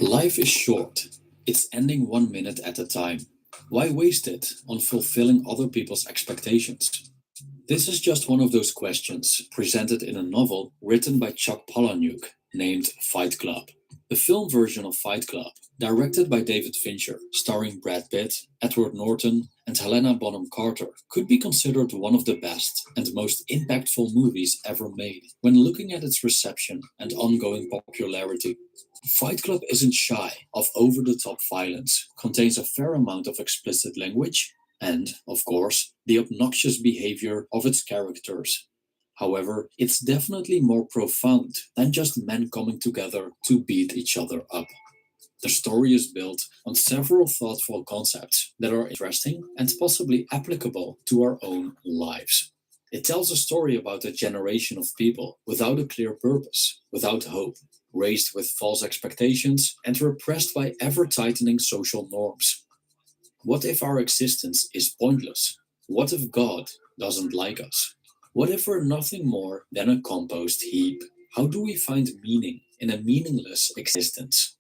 Life is short. It's ending 1 minute at a time. Why waste it on fulfilling other people's expectations? This is just one of those questions presented in a novel written by Chuck Palahniuk named Fight Club. The film version of Fight Club, directed by David Fincher, starring Brad Pitt, Edward Norton, and Helena Bonham Carter, could be considered one of the best and most impactful movies ever made when looking at its reception and ongoing popularity. Fight Club isn't shy of over-the-top violence, contains a fair amount of explicit language, and, of course, the obnoxious behavior of its characters. However, it's definitely more profound than just men coming together to beat each other up. The story is built on several thoughtful concepts that are interesting and possibly applicable to our own lives. It tells a story about a generation of people without a clear purpose, without hope, raised with false expectations, and repressed by ever tightening social norms. What if our existence is pointless? What if God doesn't like us? What if we're nothing more than a compost heap? How do we find meaning in a meaningless existence?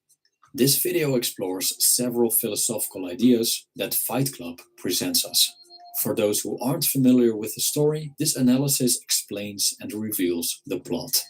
This video explores several philosophical ideas that Fight Club presents us. For those who aren't familiar with the story, this analysis explains and reveals the plot.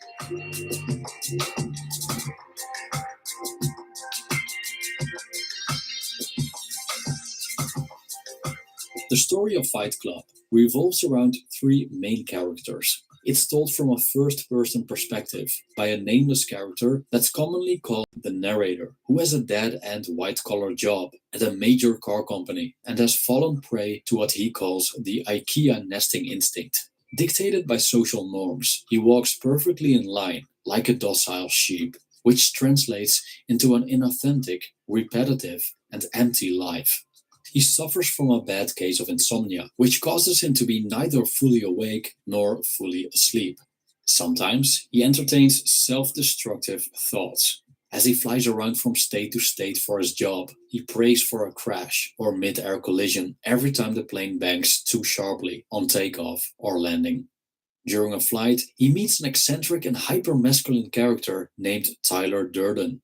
The story of Fight Club revolves around three main characters. It's told from a first-person perspective by a nameless character that's commonly called the narrator, who has a dead-end white-collar job at a major car company and has fallen prey to what he calls the IKEA nesting instinct. Dictated by social norms, he walks perfectly in line, like a docile sheep, which translates into an inauthentic, repetitive, and empty life. He suffers from a bad case of insomnia, which causes him to be neither fully awake nor fully asleep. Sometimes he entertains self-destructive thoughts. As he flies around from state to state for his job, he prays for a crash or mid-air collision every time the plane banks too sharply on takeoff or landing. During a flight, he meets an eccentric and hyper-masculine character named Tyler Durden.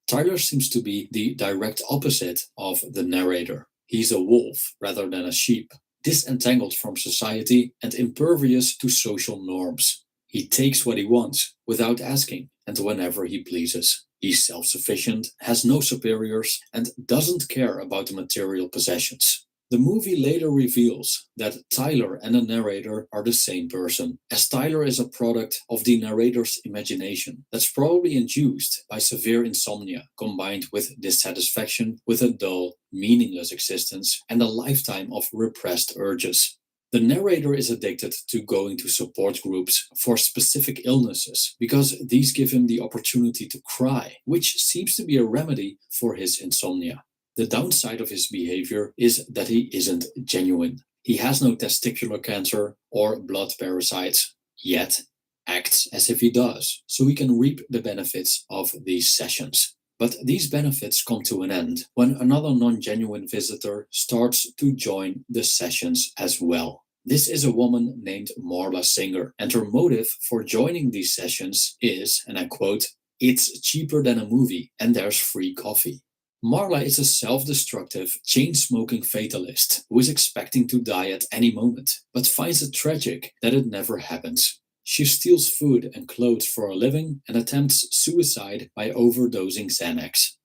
Tyler seems to be the direct opposite of the narrator. He's a wolf rather than a sheep, disentangled from society and impervious to social norms. He takes what he wants without asking and whenever he pleases. He's self-sufficient, has no superiors, and doesn't care about the material possessions. The movie later reveals that Tyler and the narrator are the same person, as Tyler is a product of the narrator's imagination that's probably induced by severe insomnia combined with dissatisfaction with a dull, meaningless existence and a lifetime of repressed urges. The narrator is addicted to going to support groups for specific illnesses because these give him the opportunity to cry, which seems to be a remedy for his insomnia. The downside of his behavior is that he isn't genuine. He has no testicular cancer or blood parasites, yet acts as if he does, so he can reap the benefits of these sessions. But these benefits come to an end when another non-genuine visitor starts to join the sessions as well. This is a woman named Marla Singer, and her motive for joining these sessions is, and I quote, "It's cheaper than a movie and there's free coffee." Marla is a self-destructive, chain-smoking fatalist who is expecting to die at any moment, but finds it tragic that it never happens. She steals food and clothes for a living and attempts suicide by overdosing Xanax.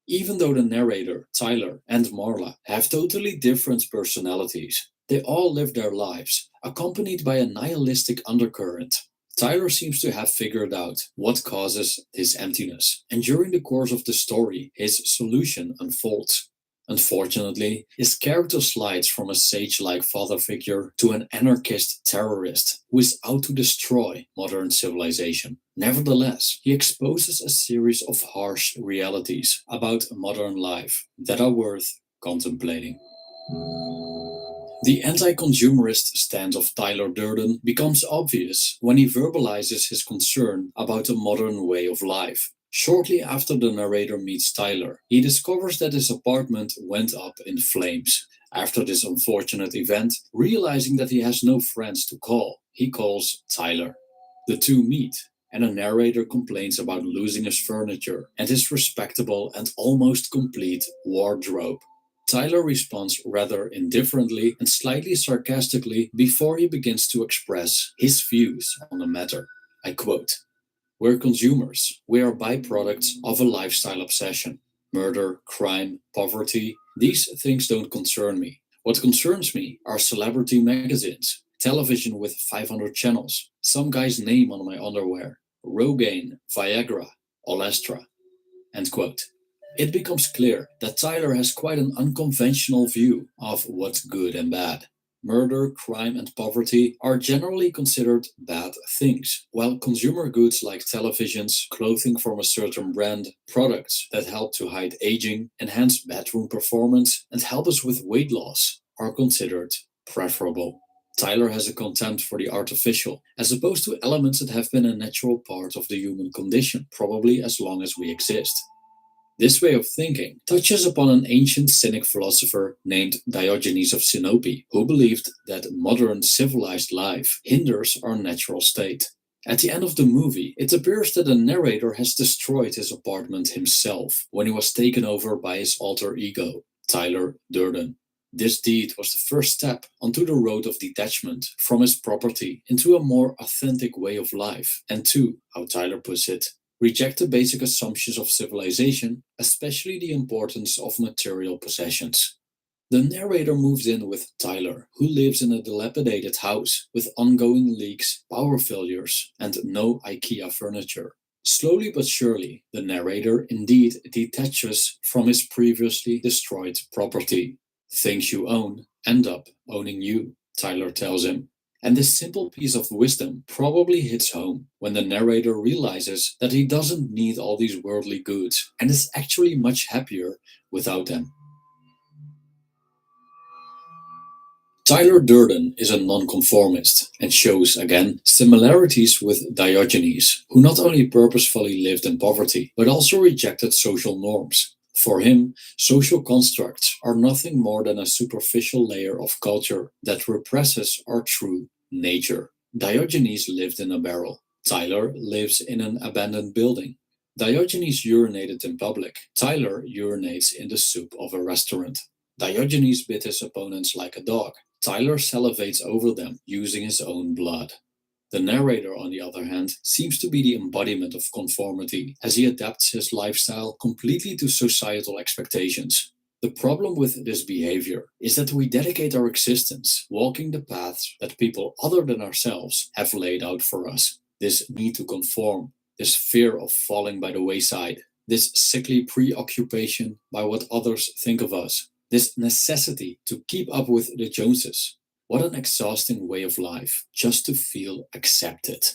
Even though the narrator, Tyler, and Marla have totally different personalities, they all live their lives, accompanied by a nihilistic undercurrent. Tyler seems to have figured out what causes his emptiness, and during the course of the story, his solution unfolds. Unfortunately, his character slides from a sage-like father figure to an anarchist terrorist who is out to destroy modern civilization. Nevertheless, he exposes a series of harsh realities about modern life that are worth contemplating. The anti-consumerist stance of Tyler Durden becomes obvious when he verbalizes his concern about a modern way of life. Shortly after the narrator meets Tyler, he discovers that his apartment went up in flames. After this unfortunate event, realizing that he has no friends to call, he calls Tyler. The two meet, and a narrator complains about losing his furniture and his respectable and almost complete wardrobe. Tyler responds rather indifferently and slightly sarcastically before he begins to express his views on the matter. I quote, "We're consumers. We are byproducts of a lifestyle obsession. Murder, crime, poverty, these things don't concern me. What concerns me are celebrity magazines, television with 500 channels, some guy's name on my underwear, Rogaine, Viagra, Olestra." End quote. It becomes clear that Tyler has quite an unconventional view of what's good and bad. Murder, crime, and poverty are generally considered bad things, while consumer goods like televisions, clothing from a certain brand, products that help to hide aging, enhance bedroom performance, and help us with weight loss are considered preferable. Tyler has a contempt for the artificial, as opposed to elements that have been a natural part of the human condition, probably as long as we exist. This way of thinking touches upon an ancient Cynic philosopher named Diogenes of Sinope, who believed that modern civilized life hinders our natural state. At the end of the movie, it appears that the narrator has destroyed his apartment himself when he was taken over by his alter ego, Tyler Durden. This deed was the first step onto the road of detachment from his property into a more authentic way of life, and to, how Tyler puts it, reject the basic assumptions of civilization, especially the importance of material possessions. The narrator moves in with Tyler, who lives in a dilapidated house with ongoing leaks, power failures, and no IKEA furniture. Slowly but surely, the narrator indeed detaches from his previously destroyed property. Things you own end up owning you, Tyler tells him. And this simple piece of wisdom probably hits home when the narrator realizes that he doesn't need all these worldly goods and is actually much happier without them. Tyler Durden is a nonconformist and shows, again, similarities with Diogenes, who not only purposefully lived in poverty, but also rejected social norms. For him, social constructs are nothing more than a superficial layer of culture that represses our true nature. Diogenes lived in a barrel. Tyler lives in an abandoned building. Diogenes urinated in public. Tyler urinates in the soup of a restaurant. Diogenes bit his opponents like a dog. Tyler salivates over them using his own blood. The narrator, on the other hand, seems to be the embodiment of conformity, as he adapts his lifestyle completely to societal expectations. The problem with this behavior is that we dedicate our existence walking the paths that people other than ourselves have laid out for us. This need to conform, this fear of falling by the wayside, this sickly preoccupation by what others think of us, this necessity to keep up with the Joneses. What an exhausting way of life, just to feel accepted.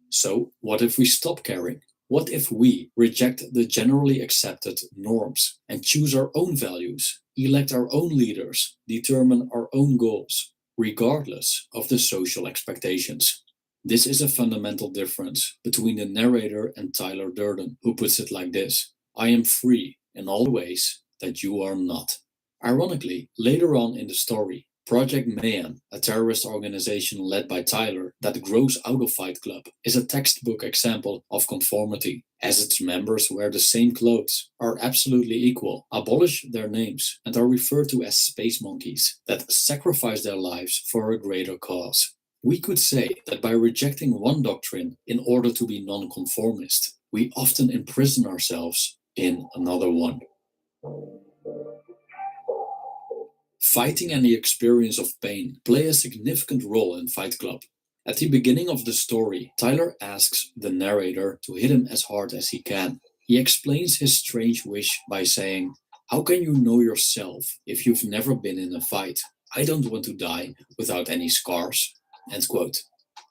So, what if we stop caring? What if we reject the generally accepted norms and choose our own values, elect our own leaders, determine our own goals, regardless of the social expectations? This is a fundamental difference between the narrator and Tyler Durden, who puts it like this: "I am free in all ways that you are not." Ironically, later on in the story, Project Mayhem, a terrorist organization led by Tyler that grows out of Fight Club, is a textbook example of conformity, as its members wear the same clothes, are absolutely equal, abolish their names, and are referred to as space monkeys that sacrifice their lives for a greater cause. We could say that by rejecting one doctrine in order to be nonconformist, we often imprison ourselves in another one. Fighting and the experience of pain play a significant role in Fight Club. At the beginning of the story, Tyler asks the narrator to hit him as hard as he can. He explains his strange wish by saying, "How can you know yourself if you've never been in a fight? I don't want to die without any scars." End quote.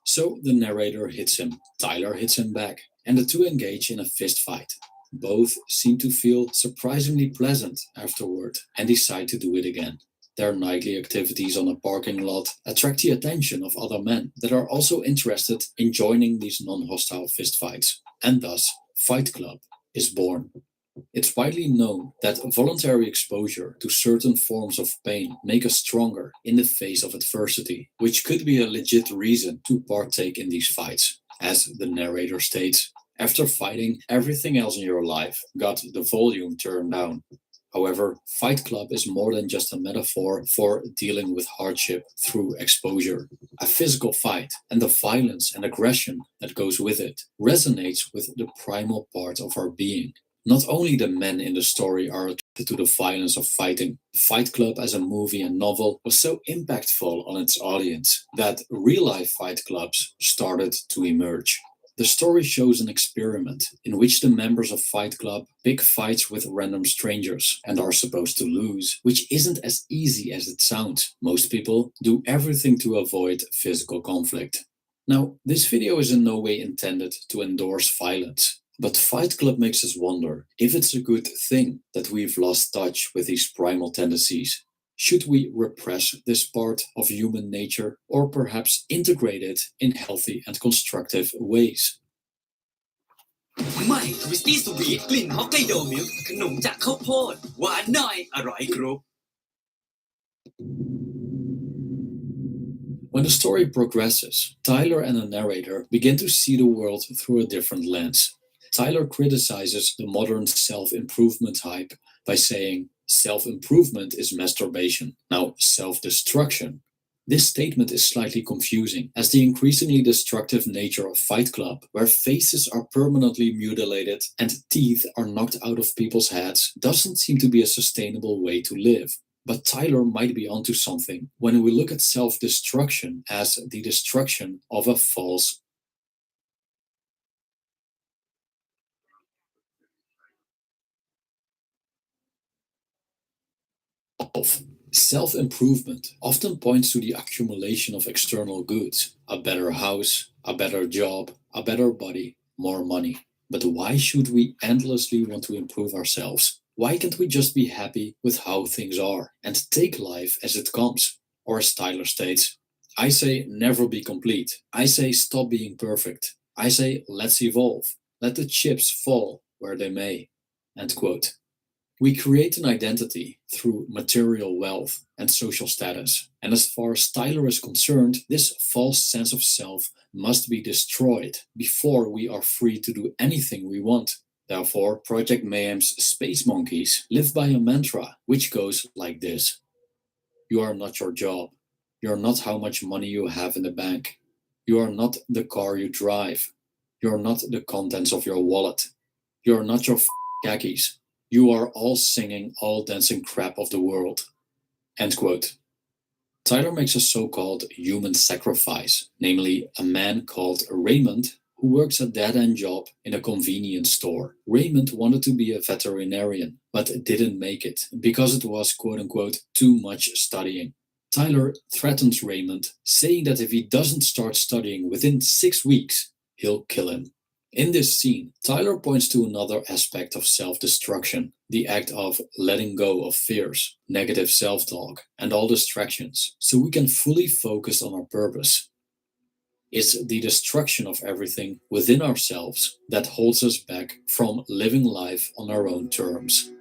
So the narrator hits him, Tyler hits him back, and the two engage in a fist fight. Both seem to feel surprisingly pleasant afterward and decide to do it again. Their nightly activities on a parking lot attract the attention of other men that are also interested in joining these non-hostile fistfights, and thus Fight Club is born. It's widely known that voluntary exposure to certain forms of pain make us stronger in the face of adversity, which could be a legit reason to partake in these fights. As the narrator states, after fighting, everything else in your life got the volume turned down. However, Fight Club is more than just a metaphor for dealing with hardship through exposure. A physical fight and the violence and aggression that goes with it resonates with the primal part of our being. Not only the men in the story are attracted to the violence of fighting, Fight Club as a movie and novel was so impactful on its audience that real-life fight clubs started to emerge. The story shows an experiment in which the members of Fight Club pick fights with random strangers and are supposed to lose, which isn't as easy as it sounds. Most people do everything to avoid physical conflict. Now, this video is in no way intended to endorse violence, but Fight Club makes us wonder if it's a good thing that we've lost touch with these primal tendencies. Should we repress this part of human nature or perhaps integrate it in healthy and constructive ways? ใหม่ทวิสตี้สวีทกลิ่นฮอกไกโดมิลค์ขนมจากข้าวโพดหวานหน่อยอร่อยครบ When the story progresses, Tyler and the narrator begin to see the world through a different lens. Tyler criticizes the modern self-improvement hype by saying, self-improvement is masturbation, now self-destruction. This statement is slightly confusing, as the increasingly destructive nature of Fight Club, where faces are permanently mutilated and teeth are knocked out of people's heads, doesn't seem to be a sustainable way to live. But Tyler might be onto something when we look at self-destruction as the destruction of a false self. Self-improvement often points to the accumulation of external goods, a better house, a better job, a better body, more money. But why should we endlessly want to improve ourselves? Why can't we just be happy with how things are and take life as it comes? Or as Tyler states, I say never be complete. I say stop being perfect. I say let's evolve. Let the chips fall where they may. End quote. We create an identity through material wealth and social status. And as far as Tyler is concerned, this false sense of self must be destroyed before we are free to do anything we want. Therefore, Project Mayhem's Space Monkeys live by a mantra which goes like this. You are not your job. You are not how much money you have in the bank. You are not the car you drive. You are not the contents of your wallet. You are not your khakis. You are all singing, all dancing crap of the world. End quote. Tyler makes a so-called human sacrifice, namely a man called Raymond who works a dead-end job in a convenience store. Raymond wanted to be a veterinarian, but didn't make it because it was quote-unquote too much studying. Tyler threatens Raymond, saying that if he doesn't start studying within 6 weeks, he'll kill him. In this scene, Tyler points to another aspect of self-destruction, the act of letting go of fears, negative self-talk, and all distractions, so we can fully focus on our purpose. It's the destruction of everything within ourselves that holds us back from living life on our own terms.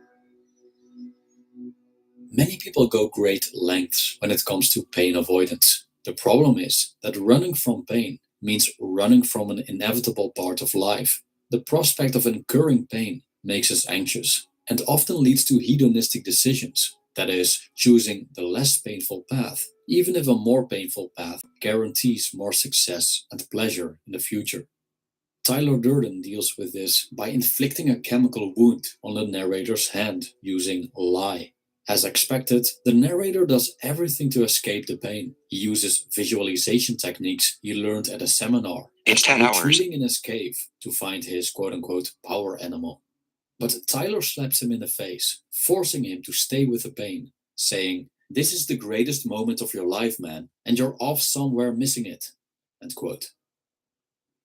Many people go great lengths when it comes to pain avoidance. The problem is that running from pain means running from an inevitable part of life. The prospect of incurring pain makes us anxious and often leads to hedonistic decisions, that is, choosing the less painful path, even if a more painful path guarantees more success and pleasure in the future. Tyler Durden deals with this by inflicting a chemical wound on the narrator's hand using lie. As expected, the narrator does everything to escape the pain. He uses visualization techniques he learned at a seminar. It's 10 hours. Retreating in his cave to find his quote-unquote power animal. But Tyler slaps him in the face, forcing him to stay with the pain, saying, "This is the greatest moment of your life, man, and you're off somewhere missing it." End quote.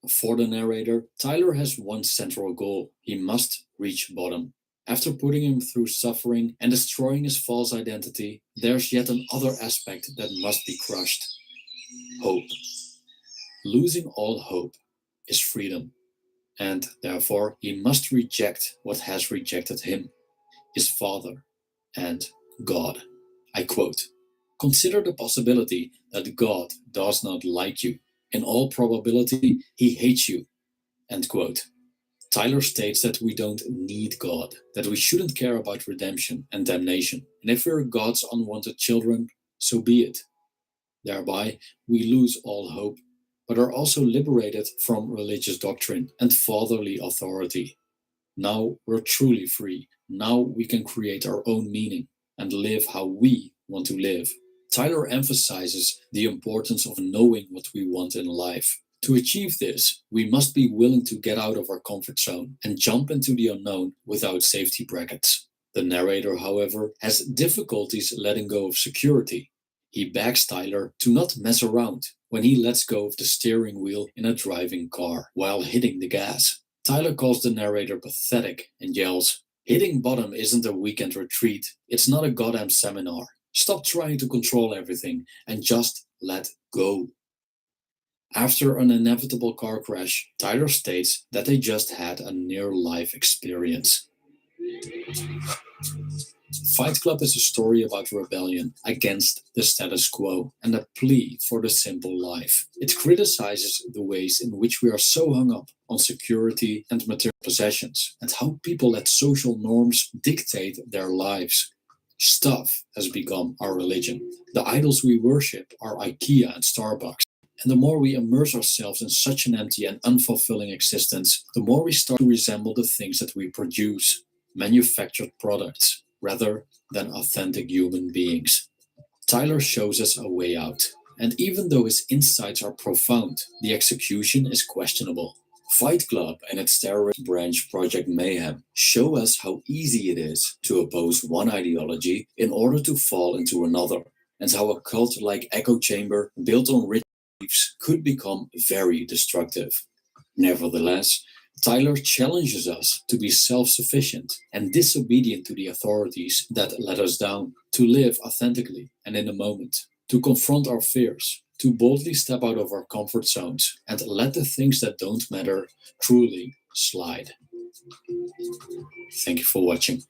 For the narrator, Tyler has one central goal. He must reach bottom. After putting him through suffering and destroying his false identity, there's yet another aspect that must be crushed. Hope. Losing all hope is freedom, and therefore he must reject what has rejected him, his father, and God. I quote, "Consider the possibility that God does not like you. In all probability, he hates you. End quote. Tyler states that we don't need God, that we shouldn't care about redemption and damnation, and if we're God's unwanted children, so be it. Thereby, we lose all hope, but are also liberated from religious doctrine and fatherly authority. Now we're truly free. Now we can create our own meaning and live how we want to live. Tyler emphasizes the importance of knowing what we want in life. To achieve this, we must be willing to get out of our comfort zone and jump into the unknown without safety brackets. The narrator, however, has difficulties letting go of security. He begs Tyler to not mess around when he lets go of the steering wheel in a driving car while hitting the gas. Tyler calls the narrator pathetic and yells, "Hitting bottom isn't a weekend retreat. It's not a goddamn seminar. Stop trying to control everything and just let go." After an inevitable car crash, Tyler states that they just had a near-life experience. Fight Club is a story about rebellion against the status quo and a plea for the simple life. It criticizes the ways in which we are so hung up on security and material possessions, and how people let social norms dictate their lives. Stuff has become our religion. The idols we worship are IKEA and Starbucks. And the more we immerse ourselves in such an empty and unfulfilling existence, the more we start to resemble the things that we produce, manufactured products, rather than authentic human beings. Tyler shows us a way out, and even though his insights are profound, the execution is questionable. Fight Club and its terrorist branch Project Mayhem show us how easy it is to oppose one ideology in order to fall into another, and how a cult-like echo chamber built on rich beliefs could become very destructive. Nevertheless, Tyler challenges us to be self-sufficient and disobedient to the authorities that let us down, to live authentically and in the moment, to confront our fears, to boldly step out of our comfort zones and let the things that don't matter truly slide. Thank you for watching.